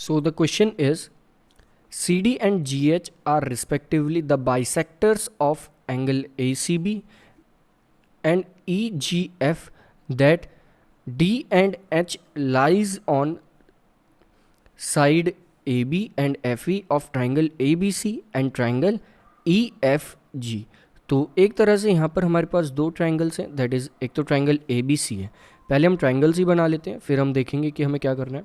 So the question is, CD and GH are respectively the bisectors of angle ACB and EGF, that D and H lies on side AB and FE of triangle ABC and triangle EFG. तो एक तरह से यहाँ पर हमारे पास दो triangles हैं, that is एक तो ट्राइंगल ABC है। पहले हम ट्राइंगल्स ही बना लेते हैं, फिर हम देखेंगे कि हमें क्या करना है।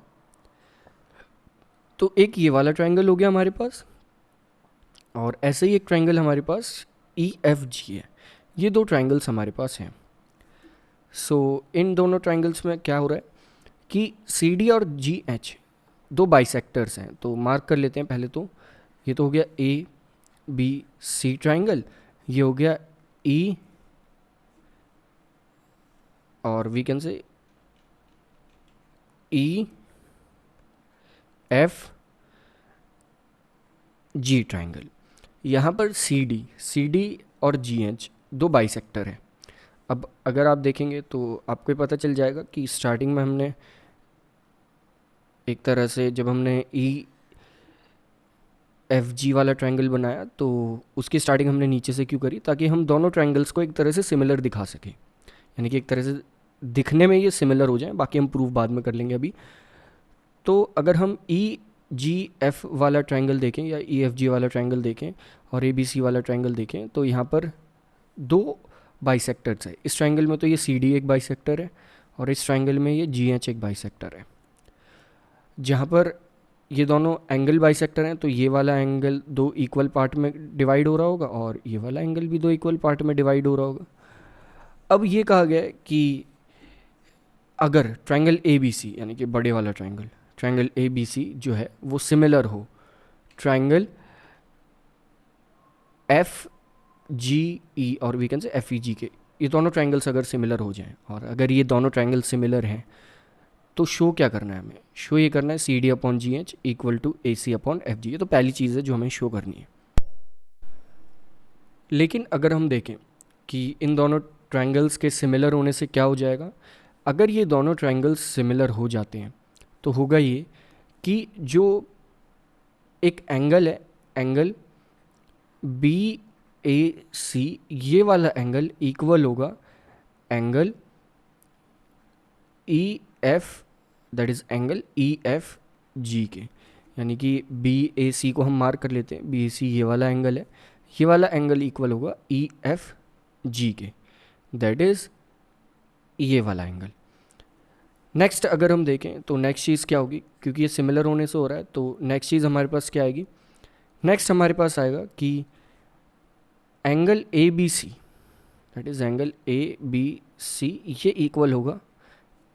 तो एक ये वाला ट्राइंगल हो गया हमारे पास, और ऐसे ही एक ट्राइंगल हमारे पास EFG है। ये दो ट्राइंगल्स हमारे पास हैं। सो इन दोनों ट्राइंगल्स में क्या हो रहा है कि CD और GH दो बाइसेक्टर्स हैं। तो मार्क कर लेते हैं पहले। तो ये तो हो गया ABC ट्राइंगल, ये हो गया E, और we can say EFG triangle. यहाँ पर CD और GH दो बाइसेक्टर है। अब अगर आप देखेंगे तो आपको पता चल जाएगा कि स्टार्टिंग में हमने एक तरह से जब हमने EFG वाला ट्राइंगल बनाया तो उसकी स्टार्टिंग हमने नीचे से क्यों करी, ताकि हम दोनों ट्राइंगल्स को एक तरह से सिमिलर दिखा सकें, यानी कि एक तरह से दिखने में ये सिमिलर हो जाए। बाकी हम प्रूफ बाद में कर लेंगे अभी। तो अगर हम EGF वाला ट्राइंगल देखें या EFG वाला ट्राइंगल देखें और ABC वाला ट्राइंगल देखें, तो यहाँ पर दो बाइसेक्टर्स है। इस ट्राइंगल में तो ये CD एक बाइसेक्टर है और इस ट्राइंगल में ये GH एक बाइसेक्टर है। जहाँ पर ये दोनों एंगल बाइसेक्टर हैं, तो ये वाला एंगल दो इक्वल पार्ट में डिवाइड हो रहा होगा और ये वाला एंगल भी दो इक्वल पार्ट में डिवाइड हो रहा होगा। अब ये कहा गया है कि अगर ट्राइंगल ABC यानी कि बड़े वाला ट्राइंगल ABC जो है वो सिमिलर हो ट्राइंगल FGE और वी कैन से FEG के, ये दोनों ट्राइंगल्स अगर सिमिलर हो जाएं, और अगर ये दोनों ट्राइंगल सिमिलर हैं तो शो क्या करना है हमें? शो ये करना है CD upon GH equal to AC upon FG। ये तो पहली चीज़ है जो हमें शो करनी है। लेकिन अगर हम देखें कि इन दोनों ट्राइंगल्स के सिमिलर होने से क्या हो जाएगा, अगर ये दोनों ट्राइंगल्स सिमिलर हो जाते हैं तो होगा ये कि जो एक एंगल है, एंगल BAC, ये वाला एंगल इक्वल होगा angle EF, that is angle EFG के। यानी कि BAC को हम मार्क कर लेते हैं, BAC ये वाला एंगल है, ये वाला एंगल इक्वल होगा EFG के, दैट इज़ ये वाला एंगल। नेक्स्ट अगर हम देखें तो नेक्स्ट चीज़ क्या होगी, क्योंकि ये सिमिलर होने से हो रहा है, तो नेक्स्ट चीज़ हमारे पास क्या आएगी? नेक्स्ट हमारे पास आएगा कि angle ABC, that is angle ABC, ये इक्वल होगा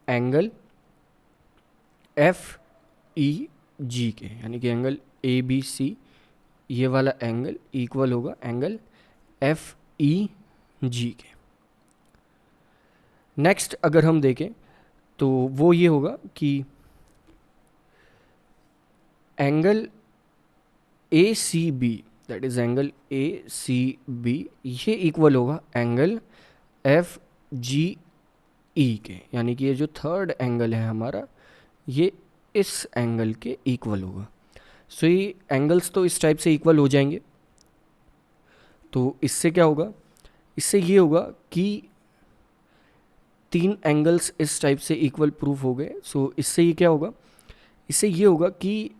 एंगल FEG के। यानी कि एंगल ABC ये वाला एंगल इक्वल होगा एंगल FEG के। नेक्स्ट अगर हम देखें तो वो ये होगा कि angle ACB, that is angle ACB, ये इक्वल होगा एंगल FGE के। यानी कि ये जो थर्ड एंगल है हमारा, ये इस एंगल के इक्वल होगा। सो ये एंगल्स तो इस टाइप से इक्वल हो जाएंगे। तो इससे क्या होगा? इससे ये होगा कि तीन एंगल्स इस टाइप से इक्वल प्रूफ हो गए। सो इससे ये क्या होगा? इससे ये होगा कि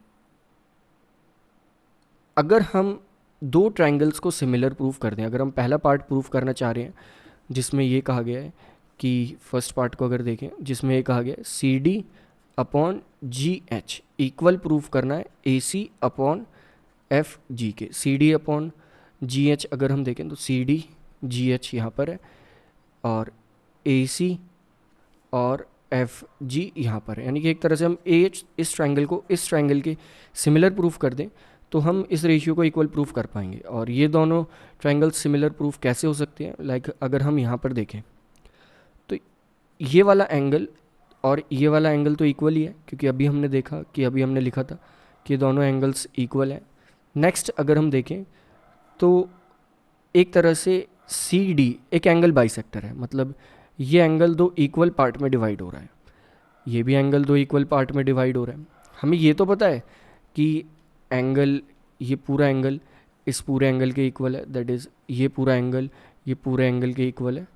अगर हम दो ट्राइंगल्स को सिमिलर प्रूफ कर दें, अगर हम पहला पार्ट प्रूफ करना चाह रहे हैं जिसमें ये कहा गया है कि फर्स्ट पार्ट को अगर देखें जिसमें ये कहा गया है CD upon GH equal proof करना है AC अपॉन FG के। CD अपॉन GH अगर हम देखें तो CD GH यहाँ पर है और AC और FG यहाँ पर है। यानी कि एक तरह से हम AH इस ट्राइंगल को इस ट्राइंगल के सिमिलर प्रूफ कर दें तो हम इस रेशियो को इक्वल प्रूफ कर पाएंगे। और ये दोनों ट्राइंगल्स सिमिलर प्रूफ कैसे हो सकते हैं? लाइक अगर हम यहाँ पर देखें तो ये वाला एंगल और ये वाला एंगल तो इक्वल ही है, क्योंकि अभी हमने देखा कि अभी हमने लिखा था कि दोनों एंगल्स इक्वल हैं। नेक्स्ट अगर हम देखें तो एक तरह से CD एक एंगल बाइसेक्टर है, मतलब ये एंगल दो इक्वल पार्ट में डिवाइड हो रहा है, ये भी एंगल दो इक्वल पार्ट में डिवाइड हो रहा है। हमें ये तो पता है कि एंगल, ये पूरा एंगल इस पूरे एंगल के इक्वल है, दैट इज़ ये पूरा एंगल ये पूरे एंगल के इक्वल है।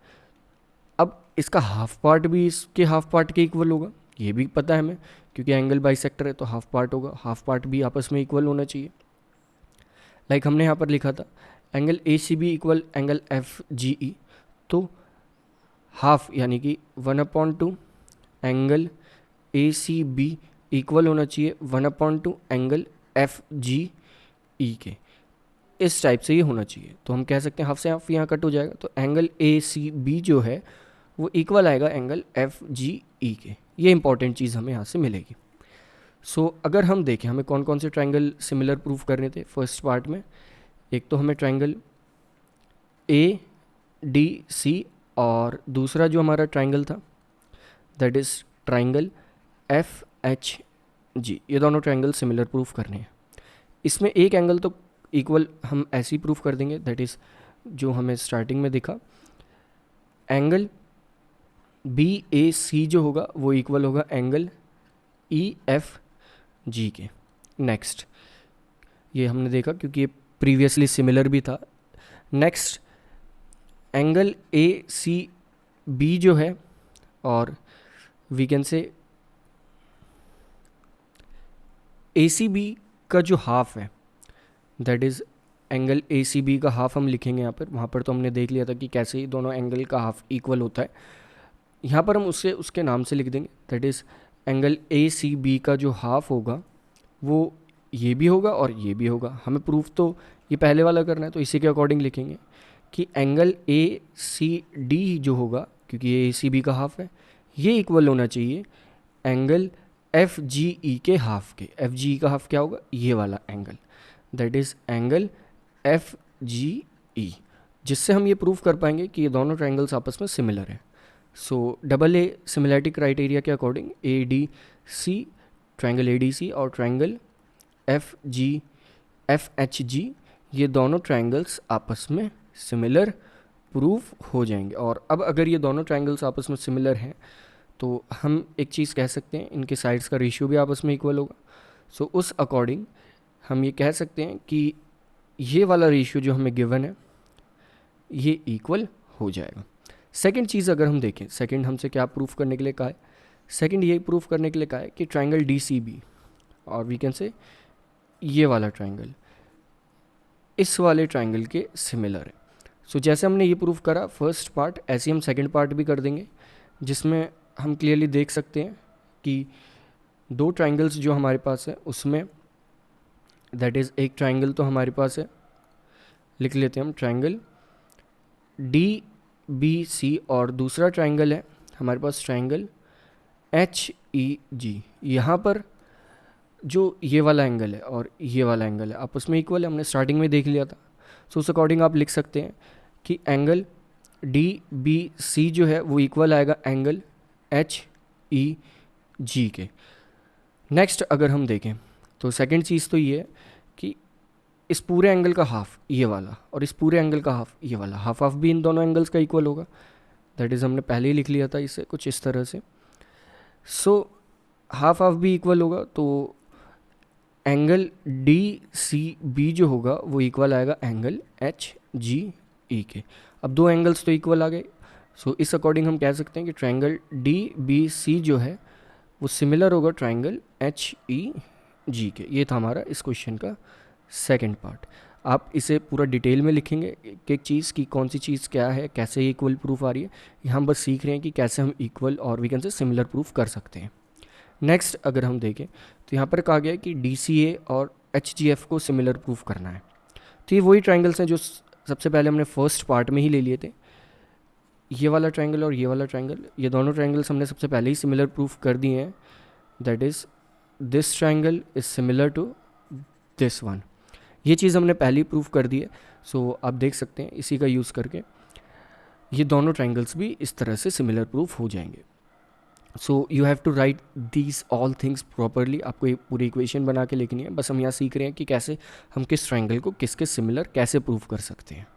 अब इसका हाफ पार्ट भी इसके हाफ पार्ट के इक्वल होगा, ये भी पता है हमें, क्योंकि एंगल बाइसेक्टर है तो हाफ पार्ट होगा, हाफ पार्ट भी आपस में इक्वल होना चाहिए। लाइक हमने यहाँ पर लिखा था angle A C B equal angle F G E, तो हाफ यानी कि 1/2 angle A C B equal होना चाहिए 1/2 एंगल एफ जी ई के। इस टाइप से ये होना चाहिए, तो हम कह सकते हैं हाफ से हाफ यहाँ कट हो जाएगा, तो एंगल ए सी बी जो है वो इक्वल आएगा एंगल एफ जी ई के। ये इंपॉर्टेंट चीज़ हमें यहाँ से मिलेगी। सो अगर हम देखें हमें कौन कौन से ट्राइंगल सिमिलर प्रूफ करने थे फर्स्ट पार्ट में, एक तो हमें ट्राइंगल ए डी सी, और दूसरा जो हमारा ट्राइंगल था that is triangle F H G, ये दोनों ट्राइंगल सिमिलर प्रूफ करने हैं। इसमें एक एंगल तो इक्वल हम ऐसे ही प्रूफ कर देंगे, दैट इज़ जो हमें स्टार्टिंग में दिखा, एंगल बी ए सी जो होगा वो इक्वल होगा एंगल ई एफ जी के। नेक्स्ट, ये हमने देखा क्योंकि ये प्रीवियसली सिमिलर भी था। Next, angle A C B जो है, और वी कैन से ए सी बी का जो हाफ है that is angle A C B का हाफ हम लिखेंगे यहाँ पर। वहाँ पर तो हमने देख लिया था कि कैसे ही दोनों एंगल का हाफ इक्वल होता है। यहाँ पर हम उसे उसके नाम से लिख देंगे, that is angle A C B का जो हाफ होगा वो ये भी होगा और ये भी होगा। हमें प्रूफ तो ये पहले वाला करना है, तो इसी के अकॉर्डिंग लिखेंगे कि एंगल ए सी डी जो होगा, क्योंकि ये ए सी बी का हाफ है, ये इक्वल होना चाहिए एंगल एफ जी ई के हाफ के। एफ जी ई का हाफ क्या होगा, ये वाला angle, that is angle F G E, जिससे हम ये प्रूफ कर पाएंगे कि ये दोनों ट्राइंगल्स आपस में सिमिलर हैं। So double A similarity criteria के according A D C, triangle A D C और triangle F G F H G, ये दोनों ट्राइंगल्स आपस में सिमिलर प्रूफ हो जाएंगे। और अब अगर ये दोनों ट्राइंगल्स आपस में सिमिलर हैं तो हम एक चीज़ कह सकते हैं, इनके साइड्स का रेशियो भी आपस में इक्वल होगा। सो उस अकॉर्डिंग हम ये कह सकते हैं कि ये वाला रेशियो जो हमें गिवन है ये इक्वल हो जाएगा। सेकंड चीज़ अगर हम देखें, सेकंड हमसे क्या प्रूफ करने के लिए कहा है, सेकंड ये प्रूफ करने के लिए कहा है कि ट्राइंगल डी सी बी और वी कैन से ये वाला ट्राइंगल इस वाले ट्राइंगल के सिमिलर है। सो जैसे हमने ये प्रूफ करा फर्स्ट पार्ट, ऐसे ही हम सेकंड पार्ट भी कर देंगे, जिसमें हम क्लियरली देख सकते हैं कि दो ट्राइंगल्स जो हमारे पास है उसमें दैट इज़ एक ट्राइंगल तो हमारे पास है, लिख लेते हैं हम ट्राइंगल डी बी सी, और दूसरा ट्राइंगल है हमारे पास ट्राइंगल एच ई जी। यहाँ पर जो ये वाला एंगल है और ये वाला एंगल है आपस में इक्वल है, हमने स्टार्टिंग में देख लिया था। सो उस अकॉर्डिंग आप लिख सकते हैं कि एंगल डी बी सी जो है वो इक्वल आएगा एंगल एच ई जी के। नेक्स्ट अगर हम देखें तो सेकंड चीज़ तो ये है कि इस पूरे एंगल का हाफ ये वाला और इस पूरे एंगल का हाफ ये वाला, हाफ हाफ भी इन दोनों एंगल्स का इक्वल होगा, दैट इज़ हमने पहले ही लिख लिया था इसे कुछ इस तरह से। सो हाफ हाफ भी इक्वल होगा, तो एंगल डी सी बी जो होगा वो इक्वल आएगा एंगल एच जी ई के। अब दो एंगल्स तो इक्वल आ गए, सो इस अकॉर्डिंग हम कह सकते हैं कि ट्राइंगल डी बी सी जो है वो सिमिलर होगा ट्राइंगल एच ई जी के। ये था हमारा इस क्वेश्चन का सेकंड पार्ट। आप इसे पूरा डिटेल में लिखेंगे एक एक चीज़ की कौन सी चीज़ क्या है, कैसे इक्वल प्रूफ आ रही है, यहाँ हम बस सीख रहे हैं कि कैसे हम इक्वल और we can say similar proof कर सकते हैं। नेक्स्ट अगर हम देखें तो यहाँ पर कहा गया है कि डी सी ए और एच जी एफ को सिमिलर प्रूफ करना है। तो ये वही ट्राइंगल्स हैं जो सबसे पहले हमने फर्स्ट पार्ट में ही ले लिए थे, ये वाला ट्राइंगल और ये वाला ट्राइंगल, ये दोनों ट्राइंगल्स हमने सबसे पहले ही सिमिलर प्रूफ कर दिए हैं, that is this triangle is similar to this one. ये चीज़ हमने पहले ही प्रूफ कर दी है। सो आप देख सकते हैं इसी का यूज़ करके ये दोनों ट्राइंगल्स भी इस तरह से सिमिलर प्रूफ हो जाएंगे। So you have to write these all things properly. आपको ये पूरी इक्वेशन बना के लिखनी है, बस हम यहाँ सीख रहे हैं कि कैसे हम किस ट्राइंगल को किसके सिमिलर कैसे प्रूफ कर सकते हैं।